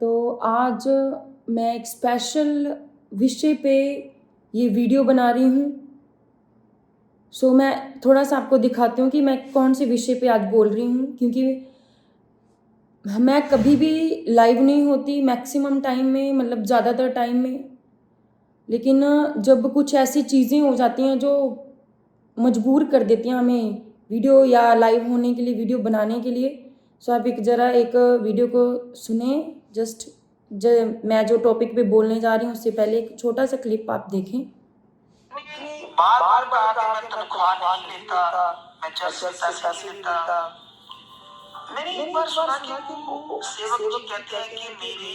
तो आज मैं एक स्पेशल विषय पे ये वीडियो बना रही हूँ। मैं थोड़ा-सा आपको दिखाती हूँ कि मैं कौन-से विषय पे आज बोल रही हूँ, क्योंकि मैं कभी भी लाइव नहीं होती मैक्सिमम टाइम में, मतलब ज़्यादातर टाइम में। लेकिन जब कुछ ऐसी चीज़ें हो जाती हैं जो मजबूर कर देती हैं हमें वीडियो या लाइव होने के लिए, वीडियो बनाने के लिए। आप एक ज़रा एक वीडियो को सुनें। जस्ट मैं जो टॉपिक पे बोलने जा रही हूँ उससे पहले एक छोटा-सा क्लिप आप देखें। बार बार कहा कि मैं तनख्वाह नहीं लेता, मैं चर्च से पैसे नहीं लेता। मैंने एक बार सुना कि वो सेवक जी कहते हैं कि मेरे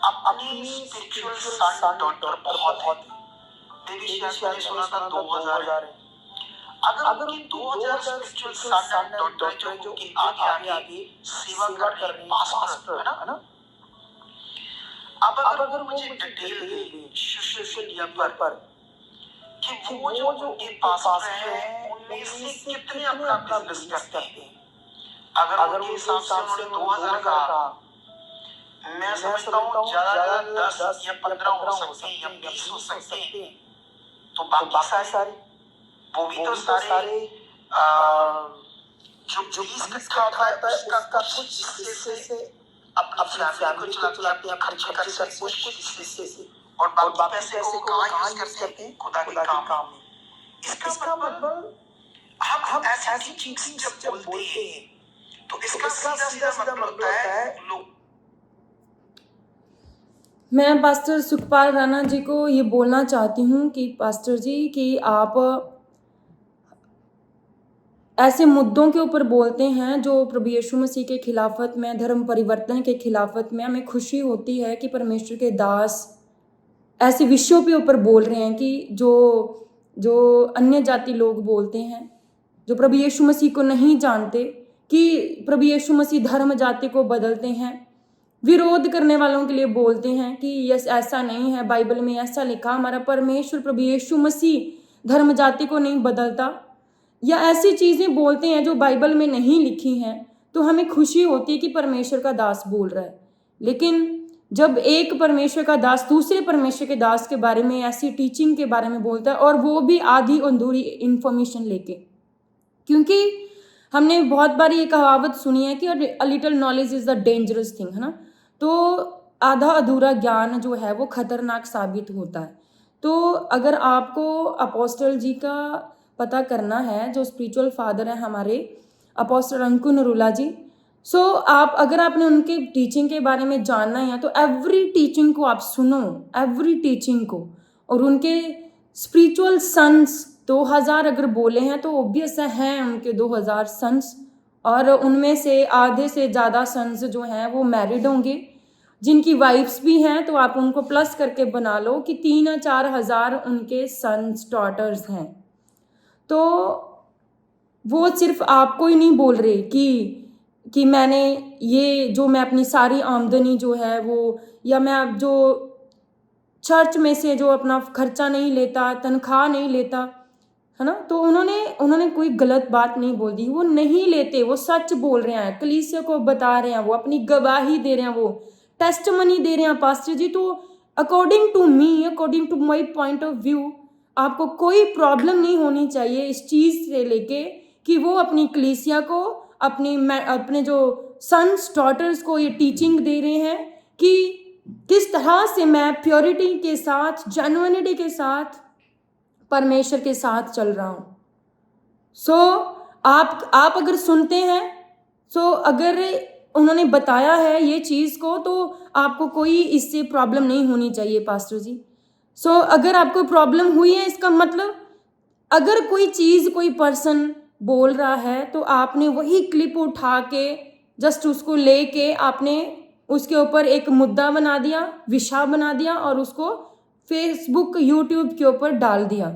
अपनी स्पिरिचुअल सन डॉटर बहुत है। मेरी शायद मैंने सुना था 2000 है। अगर उनकी 2000 स्पिरिचुअल सन एंड डॉटर जो उनके आगे आगे सेवा कर रहे हैं, पास्टर है ना। अब अगर मुझे डिटेल दे सोशल मीडिया पर कि वो जो उनके पास हैं उनमें से कितने अपना बिजनेस करते हैं। अगर उनके हिसाब से उन्होंने 2000 कहा, मैं समझता हूँ ज्यादा 10 या 15 हो सकते हैं या 20 हो सकते हैं। तो बाकी सारे वो भी तो सारे जो 20 इकट्ठा होता है उसका कुछ हिस्से से अपनी फैमिली को चलाते हैं, खर्च कर सकते कुछ हिस्से से, और बाकी पैसे को कहाँ यूज करते हैं? खुदा के काम में। इसका मतलब हम ऐसी चीजें जब बोलते हैं तो इसका सीधा मतलब होता है लोग। मैं पास्टर सुखपाल राणा जी को ये बोलना चाहती हूँ कि पास्टर जी कि आप ऐसे मुद्दों के ऊपर बोलते हैं जो प्रभु यीशु मसीह के खिलाफत में, धर्म परिवर्तन के खिलाफत में। हमें खुशी होती है कि परमेश्वर के दास ऐसे विषयों के ऊपर बोल रहे हैं कि जो अन्य जाति लोग बोलते हैं, जो प्रभु यीशु मसीह को नहीं जानते, कि प्रभु यीशु मसीह धर्म जाति को बदलते हैं। विरोध करने वालों के लिए बोलते हैं कि यस ऐसा नहीं है, बाइबल में ऐसा लिखा। हमारा परमेश्वर प्रभु यीशु मसीह धर्म जाति को नहीं बदलता, या ऐसी चीज़ें बोलते हैं जो बाइबल में नहीं लिखी हैं। तो हमें खुशी होती है कि परमेश्वर का दास बोल रहा है। लेकिन जब एक परमेश्वर का दास दूसरे परमेश्वर के दास के बारे में, ऐसी टीचिंग के बारे में बोलता है, और वो भी आधी अधूरी इंफॉर्मेशन लेके, क्योंकि हमने बहुत बार ये कहावत सुनी है कि a little knowledge is the dangerous thing, है ना। तो आधा अधूरा ज्ञान जो है वो खतरनाक साबित होता है। तो अगर आपको अपोस्टल जी का पता करना है, जो स्पिरिचुअल फादर है हमारे अपोस्टल अंकु नरूला जी, आप अगर आपने उनके टीचिंग के बारे में जानना है तो एवरी टीचिंग को आप सुनो, एवरी टीचिंग को। और उनके स्पिरिचुअल सन्स 2000 अगर बोले हैं तो ऑब्वियस है उनके 2000 सन्स, और उनमें से आधे से ज़्यादा सन्स जो हैं वो मैरिड होंगे। जिनकी वाइफ्स भी हैं तो आप उनको प्लस करके बना लो कि 3 या 4 हज़ार उनके सन्स डॉटर्स हैं। तो वो सिर्फ आपको ही नहीं बोल रहे कि मैंने ये जो मैं अपनी सारी आमदनी जो है वो, या मैं अब जो चर्च में से जो अपना खर्चा नहीं लेता, तनख्वाह नहीं लेता, है ना। तो उन्होंने कोई गलत बात नहीं बोल दी। वो नहीं लेते, वो सच बोल रहे हैं, कलीसिया को बता रहे हैं, वो अपनी गवाही दे रहे हैं, वो टेस्टमनी दे रहे हैं पास्टर जी। तो according to me, according to my point of view, आपको कोई प्रॉब्लम नहीं होनी चाहिए इस चीज़ से लेके कि वो अपनी कलीसिया को, अपने जो सन्स डॉटर्स को ये टीचिंग दे रहे हैं कि किस तरह से मैं प्योरिटी के साथ, जेन्युइनिटी के साथ परमेश्वर के साथ चल रहा हूँ। आप अगर सुनते हैं, अगर उन्होंने बताया है ये चीज़ को, तो आपको कोई इससे प्रॉब्लम नहीं होनी चाहिए पास्टर जी। अगर आपको प्रॉब्लम हुई है, इसका मतलब अगर कोई चीज़, कोई पर्सन बोल रहा है तो आपने वही क्लिप उठा के जस्ट उसको लेके आपने उसके ऊपर एक मुद्दा बना दिया, विषय बना दिया, और उसको फेसबुक, यूट्यूब के ऊपर डाल दिया।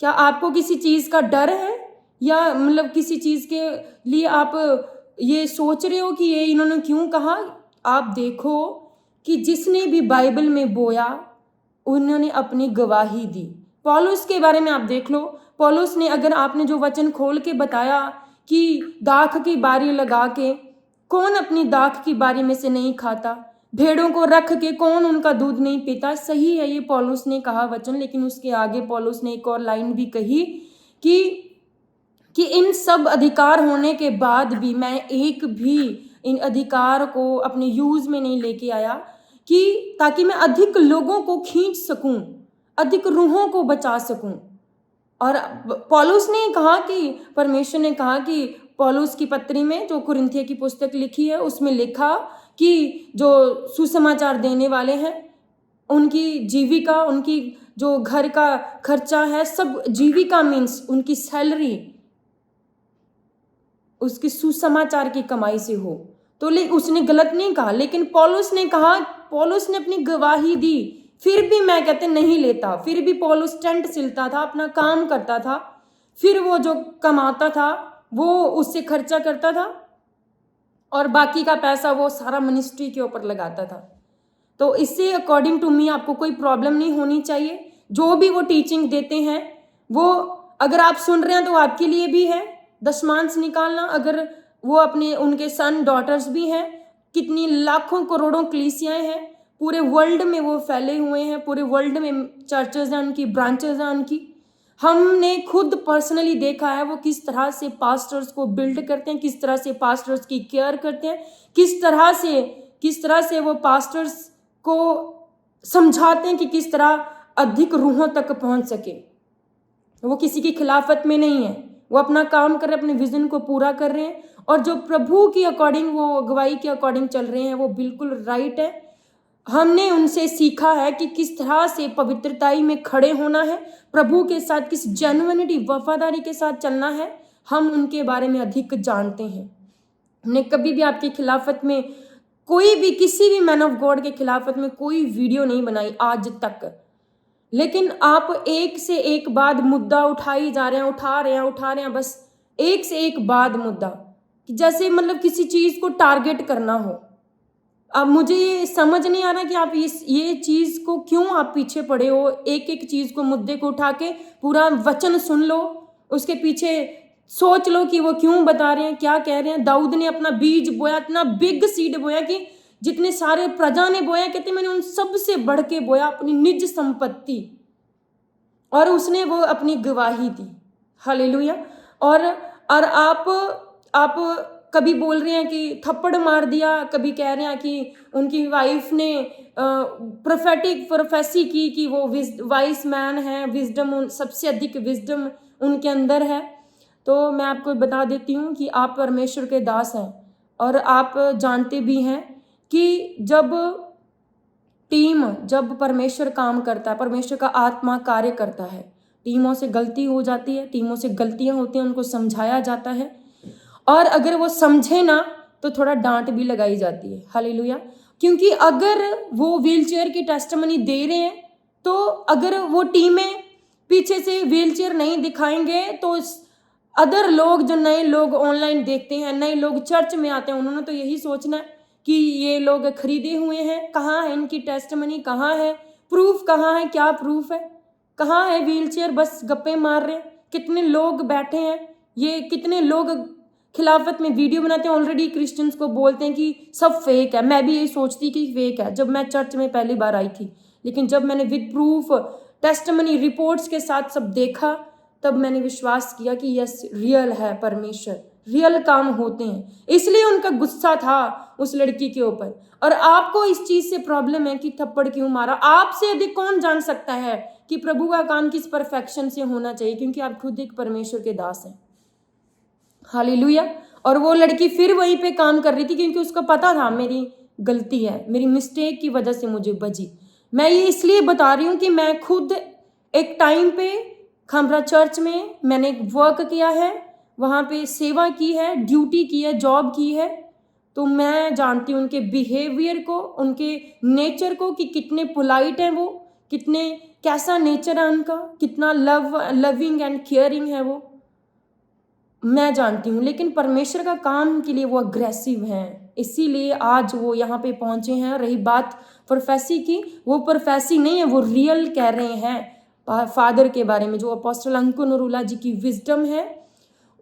क्या आपको किसी चीज़ का डर है, या मतलब किसी चीज़ के लिए आप ये सोच रहे हो कि ये इन्होंने क्यों कहा? आप देखो कि जिसने भी बाइबल में बोया उन्होंने अपनी गवाही दी। पौलुस के बारे में आप देख लो, पौलुस ने, अगर आपने जो वचन खोल के बताया कि दाख की बारी लगा के कौन अपनी दाख की बारी में से नहीं खाता, भेड़ों को रख के कौन उनका दूध नहीं पीता। सही है, ये पौलुस ने कहा वचन, लेकिन उसके आगे पौलुस ने एक और लाइन भी कही कि इन सब अधिकार होने के बाद भी मैं एक भी इन अधिकार को अपने यूज में नहीं लेके आया, कि ताकि मैं अधिक लोगों को खींच सकूं, अधिक रूहों को बचा सकूं। और पौलुस ने कहा कि परमेश्वर ने कहा कि पौलुस की पत्री में जो कुरिन्थियों की पुस्तक लिखी है उसमें लिखा कि जो सुसमाचार देने वाले हैं उनकी जीविका, उनकी जो घर का खर्चा है, सब जीविका मीन्स उनकी सैलरी उसकी सुसमाचार की कमाई से हो। तो उसने गलत नहीं कहा, लेकिन पौलुस ने कहा, पौलुस ने अपनी गवाही दी, फिर भी मैं कहते नहीं लेता। फिर भी पौलुस टेंट सिलता था, अपना काम करता था, फिर वो जो कमाता था वो उससे खर्चा करता था और बाकी का पैसा वो सारा मिनिस्ट्री के ऊपर लगाता था। तो इससे अकॉर्डिंग टू मी आपको कोई प्रॉब्लम नहीं होनी चाहिए। जो भी वो टीचिंग देते हैं वो अगर आप सुन रहे हैं तो आपके लिए भी है। दशमांश निकालना, अगर वो अपने उनके सन डॉटर्स भी हैं, कितनी लाखों करोड़ों कलीसियाएं हैं, पूरे वर्ल्ड में वो फैले हुए हैं, पूरे वर्ल्ड में चर्चेज हैं उनकी, ब्रांचेज हैं उनकी। हमने खुद पर्सनली देखा है वो किस तरह से पास्टर्स को बिल्ड करते हैं, किस तरह से पास्टर्स की केयर करते हैं, किस तरह से वो पास्टर्स को समझाते हैं कि किस तरह अधिक रूहों तक पहुंच सके। वो किसी की खिलाफत में नहीं है, वो अपना काम कर रहे हैं, अपने विजन को पूरा कर रहे हैं, और जो प्रभु की अकॉर्डिंग, वो अगुवाई के अकॉर्डिंग चल रहे हैं, वो बिल्कुल राइट है। हमने उनसे सीखा है कि किस तरह से पवित्रताई में खड़े होना है, प्रभु के साथ किस जेन्युइनिटी, वफादारी के साथ चलना है। हम उनके बारे में अधिक जानते हैं। हमने कभी भी आपकी खिलाफत में कोई भी, किसी भी मैन ऑफ गॉड के खिलाफत में कोई वीडियो नहीं बनाई आज तक, लेकिन आप एक से एक बाद मुद्दा उठाई जा रहे हैं, उठा रहे हैं, बस एक से एक बाद मुद्दा, जैसे मतलब किसी चीज को टारगेट करना हो। अब मुझे ये समझ नहीं आ रहा कि आप ये चीज को क्यों आप पीछे पड़े हो। एक एक चीज को, मुद्दे को उठा के पूरा वचन सुन लो, उसके पीछे सोच लो कि वो क्यों बता रहे हैं, क्या कह रहे हैं। दाऊद ने अपना बीज बोया, इतना बिग सीड बोया कि जितने सारे प्रजा ने बोया, कहते मैंने उन सब से बढ़ के बोया अपनी निज संपत्ति, और उसने वो अपनी गवाही दी। हालेलुया। और आप कभी बोल रहे हैं कि थप्पड़ मार दिया, कभी कह रहे हैं कि उनकी वाइफ ने प्रोफेटिक प्रोफेसी की कि वो वाइस मैन है, विजडम, सबसे अधिक विजडम उनके अंदर है। तो मैं आपको बता देती हूँ कि आप परमेश्वर के दास हैं, और आप जानते भी हैं कि जब परमेश्वर काम करता है, परमेश्वर का आत्मा कार्य करता है, टीमों से गलती हो जाती है, टीमों से गलतियां होती हैं, उनको समझाया जाता है, और अगर वो समझे ना तो थोड़ा डांट भी लगाई जाती है। हालेलुया। क्योंकि अगर वो व्हीलचेयर की टेस्टिमनी दे रहे हैं, तो अगर वो टीमें पीछे से व्हीलचेयर नहीं दिखाएंगे तो अदर लोग, जो नए लोग ऑनलाइन देखते हैं, नए लोग चर्च में आते हैं, उन्होंने तो यही सोचना है कि ये लोग खरीदे हुए हैं, कहाँ है इनकी टेस्टिमनी, कहाँ है प्रूफ, कहाँ है, क्या प्रूफ है, कहाँ है व्हीलचेयर, बस गप्पे मार रहे हैं। कितने लोग बैठे हैं, ये कितने लोग खिलाफत में वीडियो बनाते हैं, ऑलरेडी क्रिश्चियंस को बोलते हैं कि सब फेक है। मैं भी यही सोचती कि फेक है जब मैं चर्च में पहली बार आई थी, लेकिन जब मैंने विद प्रूफ टेस्टिमनी रिपोर्ट्स के साथ सब देखा, तब मैंने विश्वास किया कि यस, रियल है परमेश्वर, रियल काम होते हैं। इसलिए उनका गुस्सा था उस लड़की के ऊपर। और आपको इस चीज से प्रॉब्लम है कि थप्पड़ क्यों मारा। आपसे अधिक कौन जान सकता है कि प्रभु का काम किस परफेक्शन से होना चाहिए, क्योंकि आप खुद एक परमेश्वर के दास हैं। हालेलुया। और वो लड़की फिर वहीं पे काम कर रही थी, क्योंकि उसको पता था मेरी गलती है, मेरी मिस्टेक की वजह से मुझे बजी। मैं ये इसलिए बता रही हूँ कि मैं खुद एक टाइम पे खामरा चर्च में मैंने वर्क किया है, वहाँ पे सेवा की है, ड्यूटी की है, जॉब की है। तो मैं जानती हूँ उनके बिहेवियर को, उनके नेचर को, कि कितने पोलाइट हैं वो, कैसा नेचर है उनका, कितना लविंग एंड केयरिंग है वो, मैं जानती हूँ। लेकिन परमेश्वर का काम के लिए वो अग्रेसिव हैं, इसीलिए आज वो यहाँ पे पहुँचे हैं। रही बात प्रोफेसी की, वो प्रोफेसी नहीं है, वो रियल कह रहे हैं फादर के बारे में। जो अपोस्टल अंकुर नरूला जी की विजडम है,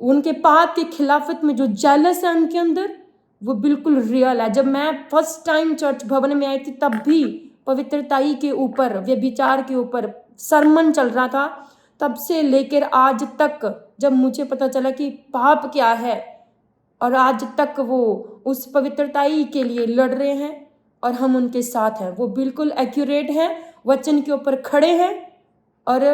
उनके पाप के खिलाफत में जो जेलस है उनके अंदर, वो बिल्कुल रियल है। जब मैं फर्स्ट टाइम चर्च भवन में आई थी तब भी पवित्रताई के ऊपर, व्यभिचार के ऊपर सरमन चल रहा था। तब से लेकर आज तक जब मुझे पता चला कि पाप क्या है, और आज तक वो उस पवित्रताई के लिए लड़ रहे हैं और हम उनके साथ हैं। वो बिल्कुल एक्यूरेट हैं, वचन के ऊपर खड़े हैं, और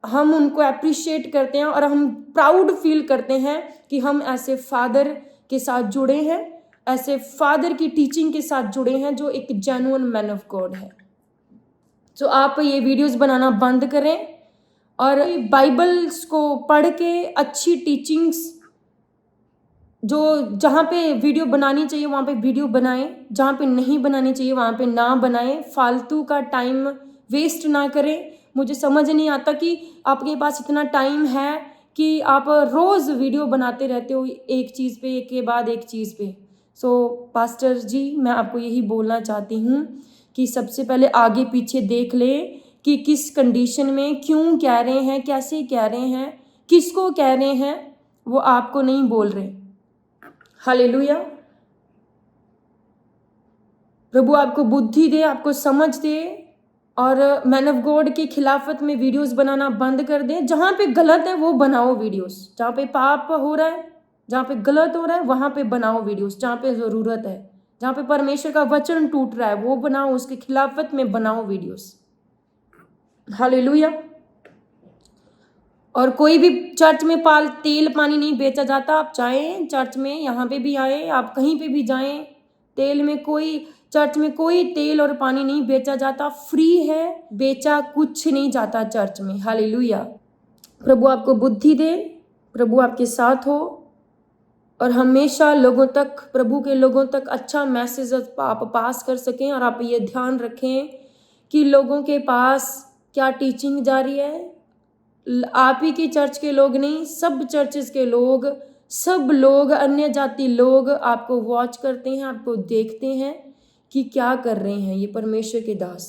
हम उनको अप्रिशिएट करते हैं और हम प्राउड फील करते हैं कि हम ऐसे फादर के साथ जुड़े हैं, ऐसे फादर की टीचिंग के साथ जुड़े हैं जो एक जेन्युइन मैन ऑफ गॉड है। तो आप ये वीडियोस बनाना बंद करें और बाइबल्स को पढ़ के अच्छी टीचिंग्स, जो जहाँ पे वीडियो बनानी चाहिए वहाँ पे वीडियो बनाएं, जहाँ पे नहीं बनानी चाहिए वहाँ पे ना बनाएं, फालतू का टाइम वेस्ट ना करें। मुझे समझ नहीं आता कि आपके पास इतना टाइम है कि आप रोज़ वीडियो बनाते रहते हो एक चीज़ पे, एक के बाद एक चीज़ पे। सो पास्टर जी, मैं आपको यही बोलना चाहती हूँ कि सबसे पहले आगे पीछे देख ले कि किस कंडीशन में क्यों कह रहे हैं, कैसे कह रहे हैं, किसको कह रहे हैं, वो आपको नहीं बोल रहे। हालेलुया। प्रभु आपको बुद्धि दे, आपको समझ दे, और मैन ऑफ गॉड की खिलाफत में वीडियोस बनाना बंद कर दे। जहाँ पे गलत है वो बनाओ वीडियोस, जहाँ पे पाप हो रहा है, जहाँ पे गलत हो रहा है वहाँ पे बनाओ वीडियोस, जहाँ पे ज़रूरत है, जहाँ पे परमेश्वर का वचन टूट रहा है वो बनाओ, उसके खिलाफत में बनाओ वीडियोस। हालेलुया। और कोई भी चर्च में तेल पानी नहीं बेचा जाता। आप चाहें चर्च में, यहाँ पे भी आए, आप कहीं पे भी जाएं, चर्च में कोई तेल और पानी नहीं बेचा जाता, फ्री है, बेचा कुछ नहीं जाता चर्च में। हालेलुया। प्रभु आपको बुद्धि दे, प्रभु आपके साथ हो, और हमेशा लोगों तक, प्रभु के लोगों तक अच्छा मैसेज आप पास कर सकें। और आप ये ध्यान रखें कि लोगों के पास क्या टीचिंग जा रही है। आप ही की चर्च के लोग नहीं, सब चर्चेस के लोग, सब लोग, अन्य जाति लोग आपको वॉच करते हैं, आपको देखते हैं कि क्या कर रहे हैं ये परमेश्वर के दास।